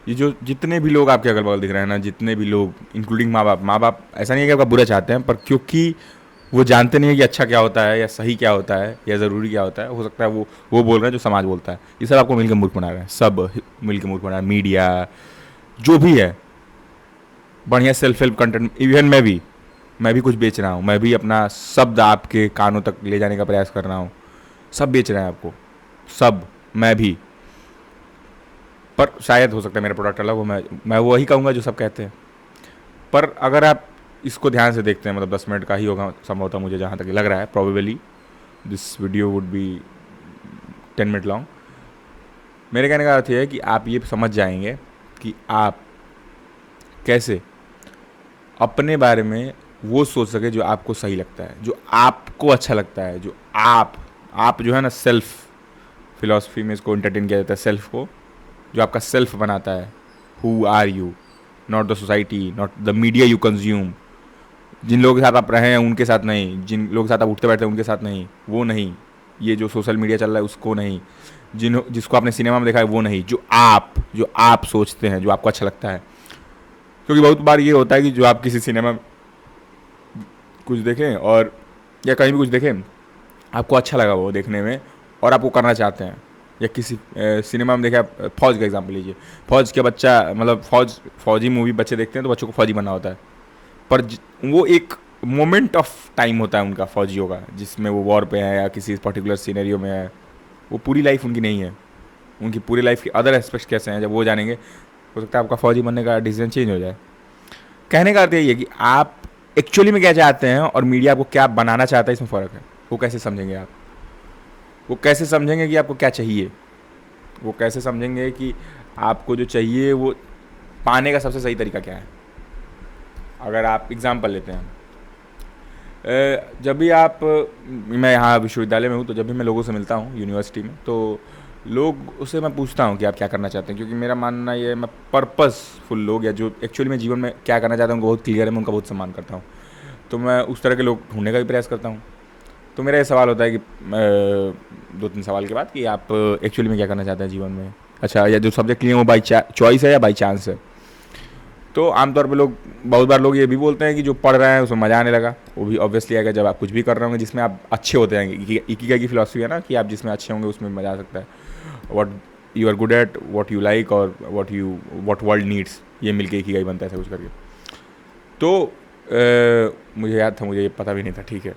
ये जो जितने भी लोग आपके अगल बगल दिख रहे हैं ना, जितने भी लोग इंक्लूडिंग माँ बाप ऐसा नहीं है कि आपका बुरा चाहते हैं, पर क्योंकि वो जानते नहीं है कि अच्छा क्या होता है या सही क्या होता है या ज़रूरी क्या होता है, हो सकता है वो बोल रहे हैं जो समाज बोलता है। ये सब आपको मिलकर मूर्ख बना रहे हैं, सब मिलकर मूर्ख बना रहे हैं, मीडिया जो भी है। बढ़िया सेल्फ हेल्प कंटेंट, इवन मैं भी कुछ बेच रहा हूँ, मैं भी अपना शब्द आपके कानों तक ले जाने का प्रयास कर रहा हूँ। सब बेच रहे हैं आपको, सब, मैं भी। पर शायद हो सकता है मेरा प्रोडक्ट अलग हो, मैं वही कहूँगा जो सब कहते हैं। पर अगर आप इसको ध्यान से देखते हैं, मतलब 10 मिनट का ही होगा संभवतः, मुझे जहाँ तक लग रहा है, probably this video would be 10 minute long. मेरे कहने का अर्थ यह है कि आप ये समझ जाएंगे कि आप कैसे अपने बारे में वो सोच सके जो आपको सही लगता है, जो आपको अच्छा लगता है, जो आप जो है ना, सेल्फ फिलॉसफी में इसको एंटरटेन किया जाता है, सेल्फ को, जो आपका सेल्फ बनाता है। Who are you, not the society, not the media you consume. जिन लोगों के साथ आप रहे हैं उनके साथ नहीं, जिन लोगों के साथ आप उठते बैठते हैं उनके साथ नहीं, वो नहीं, ये जो सोशल मीडिया चल रहा है उसको नहीं, जिसको आपने सिनेमा में देखा है वो नहीं, जो आप सोचते हैं, जो आपको अच्छा लगता है। क्योंकि बहुत बार ये होता है कि जो आप किसी सिनेमा में कुछ देखें और या कहीं भी कुछ देखें, आपको अच्छा लगा वो देखने में और आप वो करना चाहते हैं, या किसी सिनेमा में देखें, आप फौज का एग्जाम्पल लीजिए। फौज के बच्चा, मतलब फौजी मूवी बच्चे देखते हैं तो बच्चों को फौजी बनना होता है। पर वो एक मोमेंट ऑफ टाइम होता है उनका, फौजियों का, जिसमें वो वॉर पे है या किसी पर्टिकुलर सीनरियो में है। वो पूरी लाइफ उनकी नहीं है। उनकी पूरी लाइफ के अदर एस्पेक्ट्स कैसे हैं, जब वो जानेंगे, हो सकता है आपका फौजी बनने का डिसीजन चेंज हो जाए। कहने का अर्थ यही है कि आप एक्चुअली में क्या चाहते हैं और मीडिया आपको क्या बनाना चाहता है, इसमें फ़र्क है। वो कैसे समझेंगे आप, वो कैसे समझेंगे कि आपको क्या चाहिए, वो कैसे समझेंगे कि आपको जो चाहिए वो पाने का सबसे सही तरीका क्या है। अगर आप एग्ज़ाम्पल लेते हैं, जब भी आप, मैं यहाँ विश्वविद्यालय में हूँ, तो जब भी मैं लोगों से मिलता हूँ यूनिवर्सिटी में, तो लोग उससे मैं पूछता हूँ कि आप क्या करना चाहते हैं, क्योंकि मेरा मानना ये है, मैं पर्पसफुल लोग या जो एक्चुअली में जीवन में क्या करना चाहता हूँ उनको बहुत क्लियर है, मैं उनका बहुत सम्मान करता हूँ। तो मैं उस तरह के लोग ढूंढने का भी प्रयास करता हूँ। तो मेरा ये सवाल होता है कि 2-3 सवाल के बाद, कि आप एक्चुअली में क्या करना चाहते हैं जीवन में। अच्छा, या जो सब्जेक्ट लिए वो बाई चॉइस है या बाई चांस है। तो आमतौर पे लोग, बहुत बार लोग ये भी बोलते हैं कि जो पढ़ रहे हैं उसमें मज़ा आने लगा। वो भी ऑब्वियसली आएगा जब आप कुछ भी कर रहे होंगे जिसमें आप अच्छे होते हैं। इकिगाई की फिलॉसफी है ना, कि आप जिसमें अच्छे होंगे उसमें मज़ा आ सकता है। What you are good at, what you like, और व्हाट वर्ल्ड नीड्स, ये मिलके इकिगाई बनता है, ऐसा कुछ करके। तो मुझे याद था, मुझे ये पता भी नहीं था, ठीक है।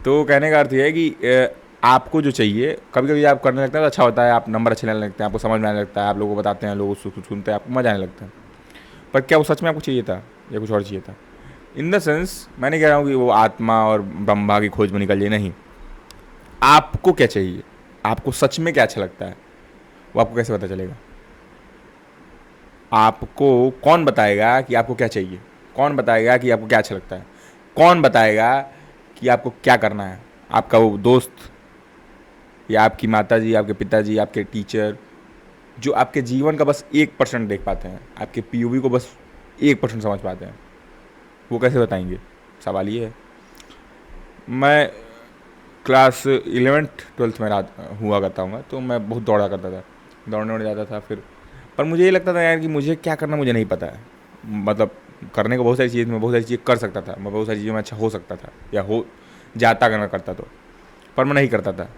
तो कहने का अर्थ ये है कि आपको जो चाहिए, कभी कभी आप करने लगते हैं तो अच्छा होता है, आप नंबर अच्छे लेने लगते हैं, आपको समझ में आने लगता है, आप लोगों को बताते हैं, लोग सुनते हैं, आपको मज़ा आने लगता है। पर क्या वो सच में आपको चाहिए था या कुछ और चाहिए था? इन द सेंस, मैं नहीं कह रहा हूँ कि वो आत्मा और ब्रह्मा की खोज में निकल जाए, नहीं। आपको क्या चाहिए, आपको सच में क्या अच्छा लगता है, वो आपको कैसे पता चलेगा? आपको कौन बताएगा कि आपको क्या चाहिए? कौन बताएगा कि आपको क्या अच्छा लगता है? कौन बताएगा कि आपको क्या करना है? आपका वो दोस्त, या आपकी माता जी, आपके पिताजी, आपके टीचर, जो आपके जीवन का बस 1% देख पाते हैं, आपके पीओवी को बस 1% समझ पाते हैं, वो कैसे बताएंगे? सवाल ये है। मैं क्लास 11th-12th में रात हुआ करता हूँ, तो मैं बहुत दौड़ा करता था, दौड़ने उड़ जाता था फिर। पर मुझे ये लगता था यार कि मुझे क्या करना मुझे नहीं पता है। मतलब करने को बहुत सारी चीज़, मैं बहुत सारी चीज़ें कर सकता था, मैं बहुत सारी चीज़ों में अच्छा हो सकता था या हो जाता अगर मैं करता तो। पर मैं नहीं करता था,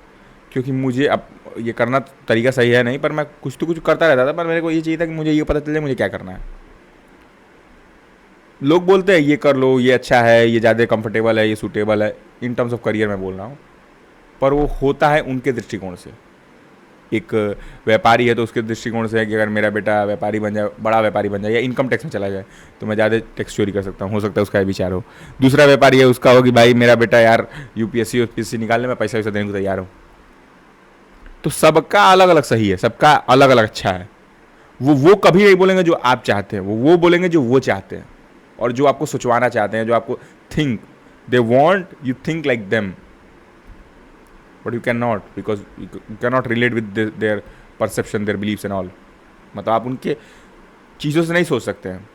क्योंकि मुझे अब ये करना तरीका सही है नहीं, पर मैं कुछ तो कुछ करता रहता था। पर मेरे को ये चाहिए था कि मुझे ये पता चले मुझे क्या करना है। लोग बोलते हैं ये कर लो, ये अच्छा है, ये ज़्यादा कंफर्टेबल है, ये सूटेबल है, इन टर्म्स ऑफ करियर मैं बोल रहा हूँ। पर वो होता है उनके दृष्टिकोण से। एक व्यापारी है तो उसके दृष्टिकोण से है कि अगर मेरा बेटा व्यापारी बन जाए, बड़ा व्यापारी बन जाए, या इनकम टैक्स में चला जाए, तो मैं ज़्यादा टैक्स चोरी कर सकता हूँ, हो सकता है उसका ये विचार हो। दूसरा व्यापारी है, उसका हो कि भाई मेरा बेटा यार यूपीएससी यूपीएससी निकालने में पैसा वैसा देने को तैयार हो। तो सबका अलग अलग सही है, सबका अलग अलग अच्छा है। वो कभी नहीं बोलेंगे जो आप चाहते हैं, वो बोलेंगे जो वो चाहते हैं, और जो आपको सोचवाना चाहते हैं, जो आपको think they want you think like them, but you can not, because you can not relate with their perception, their believes and all. मतलब आप उनके चीज़ों से नहीं सोच सकते हैं,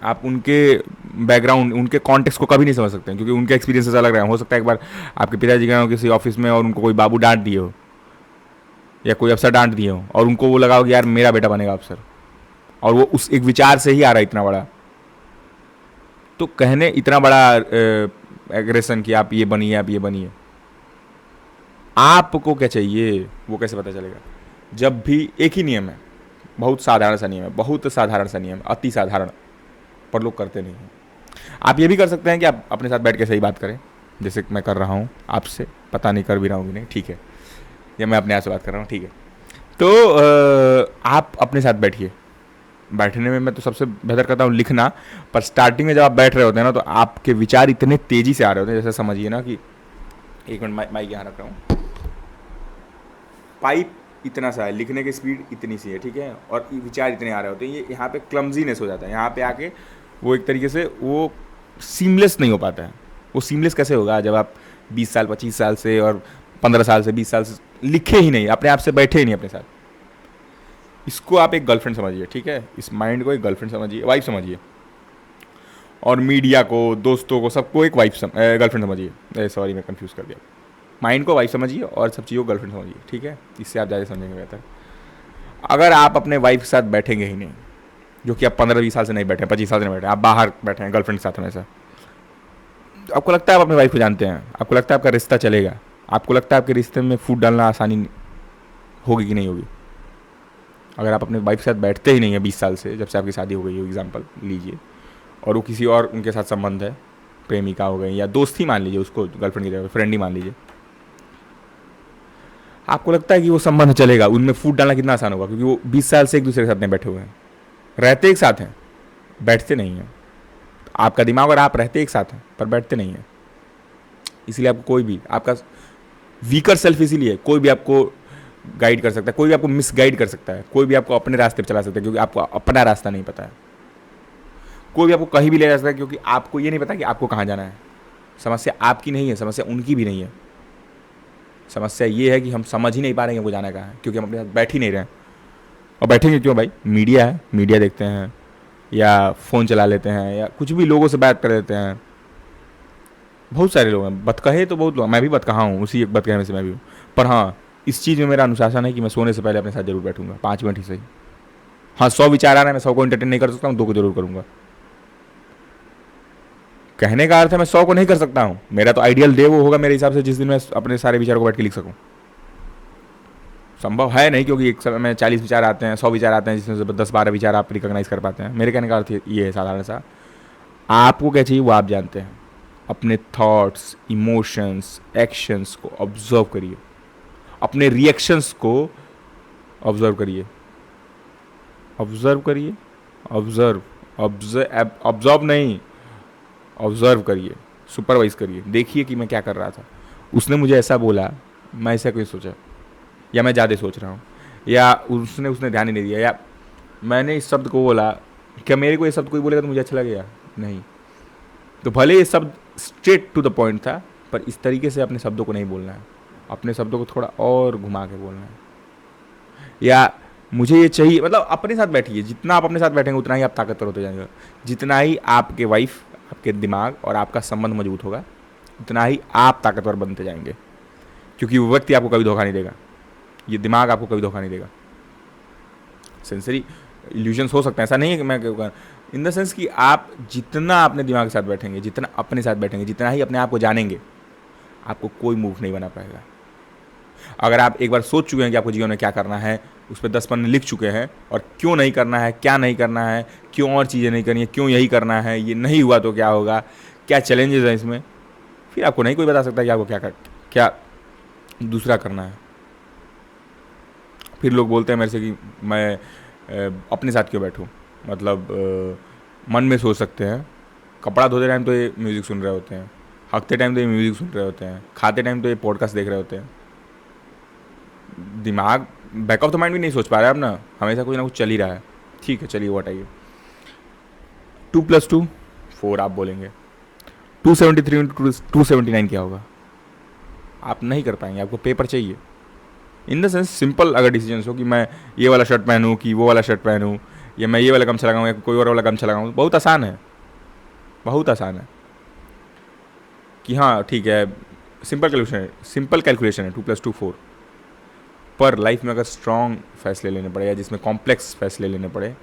आप उनके बैकग्राउंड, उनके कॉन्टेक्स्ट को कभी नहीं समझ सकते हैं, क्योंकि उनके एक्सपीरियंसेस अलग रहे हैं। हो सकता है एक बार आपके पिताजी गए हो किसी ऑफिस में और उनको कोई बाबू डांट दिए हो, या कोई अफसर डांट दिए हो, और उनको वो लगा हो कि यार मेरा बेटा बनेगा अफसर, और वो उस एक विचार से ही आ रहा है इतना बड़ा, तो कहने इतना बड़ा एग्रेशन कि आप ये बनिए, आप ये बनिए, आपको क्या चाहिए वो कैसे पता चलेगा? जब भी एक ही नियम है, बहुत साधारण सा नियम है, बहुत साधारण सा नियम, अति साधारण, पर लोग करते नहीं हैं। आप ये भी कर सकते हैं कि आप अपने साथ बैठ के सही बात करें, जैसे मैं कर रहा हूँ आपसे, पता नहीं कर भी रहा हूँ कि नहीं, ठीक है, या मैं अपने आप से बात कर रहा हूँ, ठीक है। तो आप अपने साथ बैठिए। बैठने में मैं तो सबसे बेहतर करता हूँ लिखना, पर स्टार्टिंग में जब आप बैठ रहे होते हैं ना, तो आपके विचार इतने तेजी से आ रहे होते हैं, जैसे समझिए ना कि एक मिनट, माइक यहाँ रख रहा हूँ, पाइप इतना सा है, लिखने की स्पीड इतनी सी है, ठीक है, और विचार इतने आ रहे होते हैं, ये यहाँ पे क्लमजीनेस हो जाता है, यहाँ पे आके वो एक तरीके से वो सीमलेस नहीं हो पाता है। वो सीमलेस कैसे होगा जब आप 20 साल 25 साल से और 15 साल से 20 साल से लिखे ही नहीं, अपने आप से बैठे ही नहीं अपने साथ। इसको आप एक गर्लफ्रेंड समझिए, ठीक है, इस माइंड को एक गर्लफ्रेंड समझिए, वाइफ समझिए, और मीडिया को, दोस्तों को, सबको एक वाइफ गर्लफ्रेंड समझिए। सॉरी मैं कंफ्यूज कर दिया। माइंड को वाइफ समझिए और सब चीज़ों को गर्लफ्रेंड समझिए, ठीक है, इससे आप ज़्यादा समझेंगे बेहतर। अगर आप अपने वाइफ के साथ बैठेंगे ही नहीं, जो कि आप 15-20 साल से नहीं बैठे, 25 साल से नहीं बैठे, आप बाहर बैठे हैं गर्लफ्रेंड के साथ हमेशा, आपको लगता है आप अपने वाइफ को जानते हैं, आपको लगता है आपका रिश्ता चलेगा, आपको लगता है आपके रिश्ते में फूट डालना आसानी होगी कि नहीं होगी? अगर आप अपने वाइफ के साथ बैठते ही नहीं है 20 साल से, जब से आपकी शादी हो गई हो, एग्जाम्पल लीजिए, और वो किसी और उनके साथ संबंध है, प्रेमिका हो गई या दोस्त ही मान लीजिए, उसको गर्लफ्रेंड की जगह फ्रेंड ही मान लीजिए, आपको लगता है कि वो संबंध चलेगा, उनमें फूट डालना कितना आसान होगा? क्योंकि वो 20 साल से एक दूसरे के साथ नहीं बैठे हुए हैं, रहते एक साथ हैं, बैठते नहीं हैं। आपका दिमाग और आप रहते एक साथ हैं पर बैठते नहीं हैं, इसलिए आपको कोई भी, आपका वीकर सेल्फ इसीलिए कोई भी आपको गाइड कर सकता है, कोई भी आपको मिस गाइड कर सकता है, कोई भी आपको अपने रास्ते पर चला सकता है, क्योंकि आपको अपना रास्ता नहीं पता है। कोई भी आपको कहीं भी ले जा सकता है, क्योंकि आपको ये नहीं पता कि आपको कहाँ जाना है। समस्या आपकी नहीं है, समस्या उनकी भी नहीं है। समस्या ये है कि हम समझ ही नहीं पा रहे हैं हमको जाना कहाँ है, क्योंकि हम अपने साथ बैठ ही नहीं रहे हैं। और बैठेंगे क्यों भाई? मीडिया है, मीडिया देखते हैं, या फ़ोन चला लेते हैं, या कुछ भी लोगों से बात कर लेते हैं। बहुत सारे लोग हैं, बतकहे तो बहुत लोग, मैं भी बतकहा हूँ, उसी एक बतकहे में से मैं भी हूँ। पर हाँ, इस चीज़ में मेरा अनुशासन है कि मैं सोने से पहले अपने साथ जरूर बैठूंगा, 5 मिनट ही सही। हाँ, 100 विचार आ रहे हैं, मैं 100 को एंटरटेन नहीं कर सकता हूँ, 2 को जरूर करूँगा। कहने का अर्थ है मैं 100 को नहीं कर सकता हूँ। मेरा तो आइडियल डे वो होगा मेरे हिसाब से जिस दिन मैं अपने सारे विचारों को बैठ के लिख सकूँ। संभव है नहीं, क्योंकि एक समय में 40 विचार आते हैं, 100 विचार आते हैं, जिसमें से 10-12 विचार आप रिकॉग्नाइज कर पाते हैं। मेरे कहने का अर्थ ये है साधारण सा, आपको क्या चाहिए वो आप जानते हैं। अपने थॉट्स, इमोशंस, एक्शंस को ऑब्जर्व करिए, अपने रिएक्शंस को ऑब्जर्व करिए, ऑब्जर्व करिए, ऑब्जर्व, ऑब्जर्व नहीं, ऑब्जर्व करिए, सुपरवाइज करिए, देखिए कि मैं क्या कर रहा था। उसने मुझे ऐसा बोला, मैं ऐसा क्यों सोचा, या मैं ज़्यादा सोच रहा हूँ, या उसने ध्यान ही नहीं दिया, या मैंने इस शब्द को बोला, क्या मेरे को ये शब्द कोई बोलेगा तो मुझे अच्छा लगेगा? नहीं। तो भले ये शब्द स्ट्रेट टू द पॉइंट था, पर इस तरीके से अपने शब्दों को नहीं बोलना है, अपने शब्दों को थोड़ा और घुमा के बोलना है। या मुझे ये चाहिए, मतलब अपने साथ बैठिए, जितना आप अपने साथ बैठेंगे उतना ही आप ताकतवर होते जाएंगे, जितना ही आपके वाइफ, आपके दिमाग और आपका संबंध मजबूत होगा, उतना ही आप ताकतवर बनते जाएंगे। क्योंकि वो व्यक्ति आपको कभी धोखा नहीं देगा, ये दिमाग आपको कभी धोखा नहीं देगा। सेंसरी इल्यूजन्स हो सकते हैं, ऐसा नहीं है कि मैं इन द सेंस कि आप जितना अपने दिमाग के साथ बैठेंगे, जितना अपने साथ बैठेंगे, जितना ही अपने आप को जानेंगे, आपको कोई मूव नहीं बना पाएगा। अगर आप एक बार सोच चुके हैं कि आपको जीवन में क्या करना है, उस पर 10 पन्ने लिख चुके हैं, और क्यों नहीं करना है, क्या नहीं करना है, क्यों और चीज़ें नहीं करनी है, क्यों यही करना है, ये नहीं हुआ तो क्या होगा, क्या चैलेंजेस हैं इसमें, फिर आपको नहीं कोई बता सकता कि आपको क्या दूसरा करना है। फिर लोग बोलते हैं मेरे से कि मैं अपने साथ क्यों बैठूं, मतलब मन में सोच सकते हैं, कपड़ा धोते टाइम तो ये म्यूज़िक सुन रहे होते हैं, हकते टाइम तो ये म्यूज़िक सुन रहे होते हैं, खाते टाइम तो ये पॉडकास्ट देख रहे होते हैं। दिमाग बैक ऑफ द माइंड भी नहीं सोच पा रहा है अब ना, हमेशा कुछ ना कुछ चल ही रहा है। ठीक है, चलिए वो हटाइए। 2 + 2 4 आप बोलेंगे, 273 × 279 क्या होगा? आप नहीं कर पाएंगे, आपको पेपर चाहिए। इन द सेंस सिंपल अगर डिसीजन हो कि मैं ये वाला शर्ट पहनूँ कि वो वाला शर्ट पहनूँ, या मैं ये वाला गमछा लगाऊँ या कोई और वाला गमछा लगाऊँ, बहुत आसान है, बहुत आसान है कि हाँ ठीक है, सिंपल कैलकुलेशन है 2 + 2 4। पर लाइफ में अगर स्ट्रॉन्ग फैसले लेने पड़े या जिसमें कॉम्प्लेक्स फैसले लेने पड़े,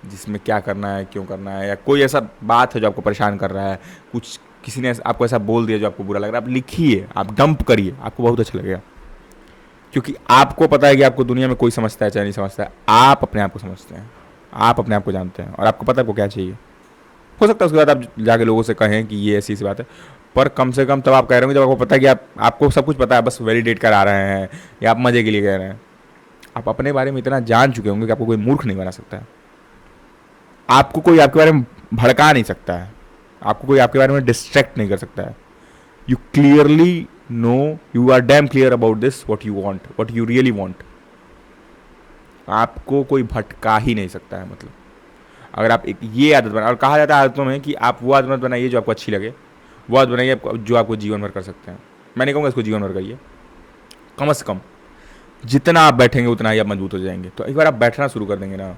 जिसमें क्या करना है, क्यों करना है, या कोई ऐसा बात है जो आपको परेशान कर रहा है, कुछ किसी ने आपको ऐसा बोल दिया जो आपको बुरा लग रहा है, आप लिखिए, आप डंप करिए, आपको बहुत अच्छा लगेगा। क्योंकि आपको पता है कि आपको दुनिया में कोई समझता है चाहे नहीं समझता है, आप अपने आप को समझते हैं, आप अपने आप को जानते हैं और आपको पता है आपको क्या चाहिए। हो सकता है उसके बाद आप जाके लोगों से कहें कि ये ऐसी सी बात है, पर कम से कम तब आप कह रहे होंगे जब आपको पता है कि आपको सब कुछ पता है, बस वैलिडेट करा रहे हैं या आप मजे के लिए कह रहे हैं। आप अपने बारे में इतना जान चुके होंगे कि आपको कोई मूर्ख नहीं बना सकता है, आपको कोई आपके बारे में भड़का नहीं सकता है, आपको कोई आपके बारे में डिस्ट्रैक्ट नहीं कर सकता है। You clearly know, you are damn clear about this, what you want, what you really want. आपको कोई भटका ही नहीं सकता है। मतलब अगर आप एक ये आदत बना, और कहा जाता है आदतों में कि आप वो आदत मत बनाइए जो आपको अच्छी लगे, वो आदत बनाइए जो आपको जीवन भर कर सकते हैं। मैं नहीं कहूँगा इसको जीवन भर करिए, कम से कम जितना आप बैठेंगे उतना ही आप मजबूत हो जाएंगे। तो एक बार आप बैठना शुरू कर देंगे ना,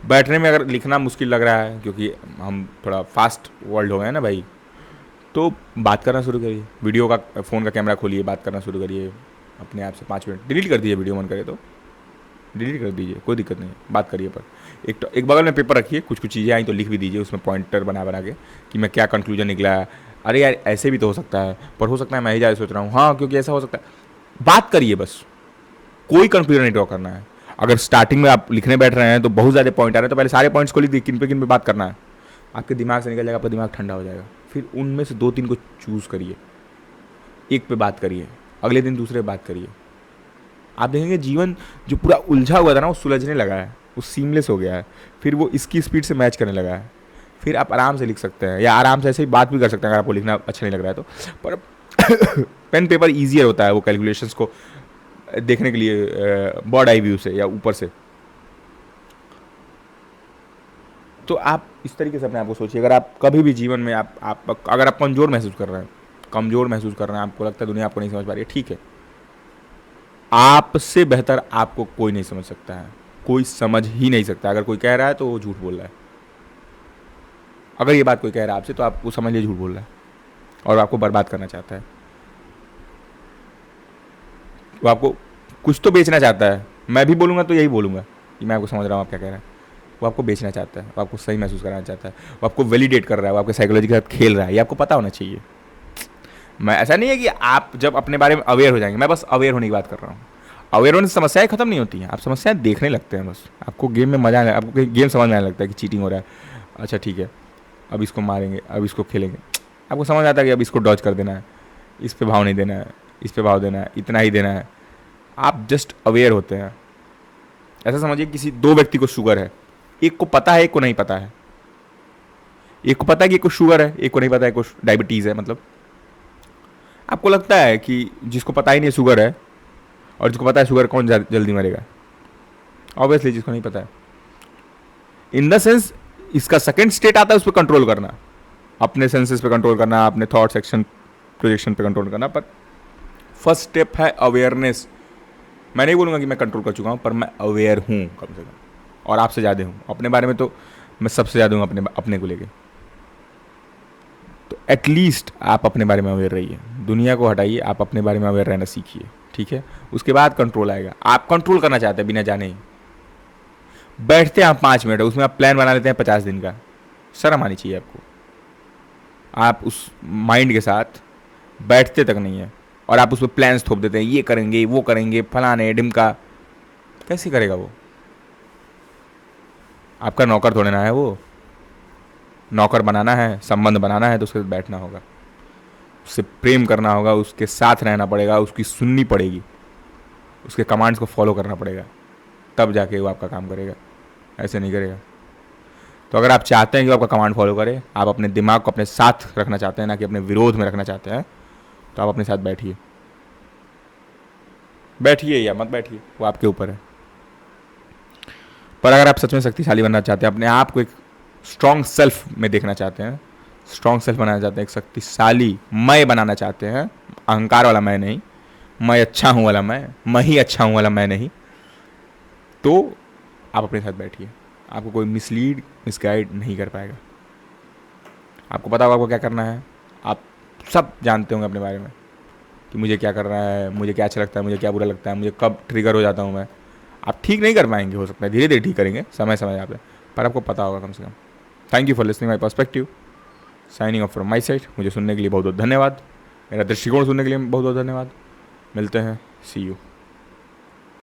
बैठने में अगर लिखना मुश्किल लग रहा है क्योंकि हम थोड़ा फास्ट वर्ल्ड हो गए ना भाई, तो बात करना शुरू करिए, वीडियो का फ़ोन का कैमरा खोलिए, बात करना शुरू करिए अपने आप से। 5 मिनट डिलीट कर दीजिए, वीडियो मन करे तो डिलीट कर दीजिए, कोई दिक्कत नहीं है, बात करिए। पर एक बगल में पेपर रखिए, कुछ कुछ चीज़ें आई तो लिख भी दीजिए उसमें, पॉइंटर बना बना के कि मैं क्या कंक्लूजन निकला है। अरे यार ऐसे भी तो हो सकता है, पर हो सकता है मैं ही ज़्यादा सोच रहा हूँ, हाँ क्योंकि ऐसा हो सकता है। बात करिए बस, कोई कंक्लूजन नहीं ड्रॉ करना है। अगर स्टार्टिंग में आप लिखने बैठ रहे हैं तो बहुत ज़्यादा पॉइंट आ रहे हैं, तो पहले सारे पॉइंट्स को लिख दिए किन पे बात करना है, आपके दिमाग से निकल जाएगा, आपका दिमाग ठंडा हो जाएगा। फिर उनमें से 2-3 को चूज़ करिए, एक पे बात करिए, अगले दिन दूसरे पे बात करिए। आप देखेंगे जीवन जो पूरा उलझा हुआ था ना वो सुलझने लगा है, वो सीमलेस हो गया है, फिर वो इसकी स्पीड से मैच करने लगा है। फिर आप आराम से लिख सकते हैं, या आराम से ऐसे ही बात भी कर सकते हैं अगर आपको लिखना अच्छा नहीं लग रहा है तो। पर पेन पेपर ईजियर होता है वो कैलकुलेशंस को देखने के लिए बर्ड आई व्यू से या ऊपर से। तो आप इस तरीके से अपने आप को सोचिए। अगर आप कभी भी जीवन में अगर आप कमज़ोर महसूस कर रहे हैं, आपको लगता है दुनिया आपको नहीं समझ पा रही है, ठीक है, आपसे बेहतर आपको कोई नहीं समझ सकता है, कोई समझ ही नहीं सकता। अगर कोई कह रहा है तो वो झूठ बोल रहा है। अगर ये बात कोई कह रहा है आपसे तो आप वो समझ लिए झूठ बोल रहा है और आपको बर्बाद करना चाहता है। वो आपको कुछ तो बेचना चाहता है। मैं भी बोलूँगा तो यही बोलूँगा कि मैं आपको समझ रहा हूँ आप क्या कह रहे हैं। वो आपको बेचना चाहता है, वो आपको सही महसूस कराना चाहता है, वो आपको वैलिडेट कर रहा है, वो आपके साइकोलॉजी के साथ खेल रहा है। ये आपको पता होना चाहिए। मैं ऐसा नहीं है कि आप जब अपने बारे में अवेयर हो जाएंगे, मैं बस अवेयर होने की बात कर रहा हूँ। अवेयर होने से समस्याएं खत्म नहीं होती हैं, आप समस्याएं देखने लगते हैं। बस आपको गेम में मजा आने, आपको गेम समझ में आने लगता है कि चीटिंग हो रहा है। अच्छा ठीक है, अब इसको मारेंगे, अब इसको खेलेंगे, आपको समझ आता है कि अब इसको डॉज कर देना है, इस पे भाव नहीं देना है, इस पे भाव देना है, इतना ही देना है। आप जस्ट अवेयर होते हैं। ऐसा समझिए किसी 2 व्यक्ति को शुगर है, एक को पता है एक को नहीं पता है, एक को पता है कि एक को शुगर है, एक को नहीं पता है, एक को डायबिटीज़ है। मतलब आपको लगता है कि जिसको पता ही नहीं शुगर है और जिसको पता है शुगर कौन जल्दी मरेगा? ऑब्वियसली जिसको नहीं पता है। इन द सेंस इसका सेकंड स्टेट आता है उस पर कंट्रोल करना, अपने सेंसेस पे कंट्रोल करना, अपने थॉट सेक्शन प्रोजेक्शन पे कंट्रोल करना। पर फर्स्ट स्टेप है अवेयरनेस। मैं नहीं बोलूँगा कि मैं कंट्रोल कर चुका हूँ, पर मैं अवेयर हूँ कम से कम, और आपसे ज़्यादा हूँ अपने बारे में। तो मैं सबसे ज़्यादा हूँ अपने को लेके। तो एटलीस्ट आप अपने बारे में अवेयर रहिए, दुनिया को हटाइए, आप अपने बारे में अवेयर रहना सीखिए, ठीक है? उसके बाद कंट्रोल आएगा। आप कंट्रोल करना चाहते हैं बिना जाने ही, बैठते हैं आप 5 मिनट, उसमें आप प्लान बना लेते हैं 50 दिन का। शर्म आनी चाहिए आपको। आप उस माइंड के साथ बैठते तक नहीं है और आप उसमें प्लान्स थोप देते हैं, ये करेंगे वो करेंगे फलाने ढिमका। कैसे करेगा वो? आपका नौकर थोड़े ना है वो। नौकर बनाना है, संबंध बनाना है तो उसके साथ बैठना होगा, उससे प्रेम करना होगा, उसके साथ रहना पड़ेगा, उसकी सुननी पड़ेगी, उसके कमांड्स को फॉलो करना पड़ेगा, तब जाके वो आपका काम करेगा। ऐसे नहीं करेगा। तो अगर आप चाहते हैं कि वो आपका कमांड फॉलो करे, आप अपने दिमाग को अपने साथ रखना चाहते हैं ना कि अपने विरोध में रखना चाहते हैं, तो आप अपने साथ बैठिए। बैठिए या मत बैठिए, वो आपके ऊपर है। पर अगर आप सच में शक्तिशाली बनना चाहते हैं, अपने आप को एक स्ट्रॉन्ग सेल्फ में देखना चाहते हैं, स्ट्रॉन्ग सेल्फ बनाना चाहते हैं, एक शक्तिशाली मैं बनाना चाहते हैं, अहंकार वाला मैं नहीं, मैं अच्छा हूँ वाला मैं ही अच्छा हूँ वाला मैं नहीं, तो आप अपने साथ बैठिए। आपको कोई मिसगाइड नहीं कर पाएगा। आपको पता होगा आपको क्या करना है। आप सब जानते होंगे अपने बारे में कि मुझे क्या करना है, मुझे क्या अच्छा लगता है, मुझे क्या बुरा लगता है, मुझे कब ट्रिगर हो जाता हूँ मैं। आप ठीक नहीं कर पाएंगे, हो सकता है धीरे धीरे ठीक करेंगे, समय समय आप, पर आपको पता होगा कम से कम। Thank you for listening my perspective. Signing off from my side. मुझे सुनने के लिए बहुत बहुत धन्यवाद, मेरा दृष्टिकोण सुनने के लिए बहुत बहुत धन्यवाद। मिलते हैं, सी यू।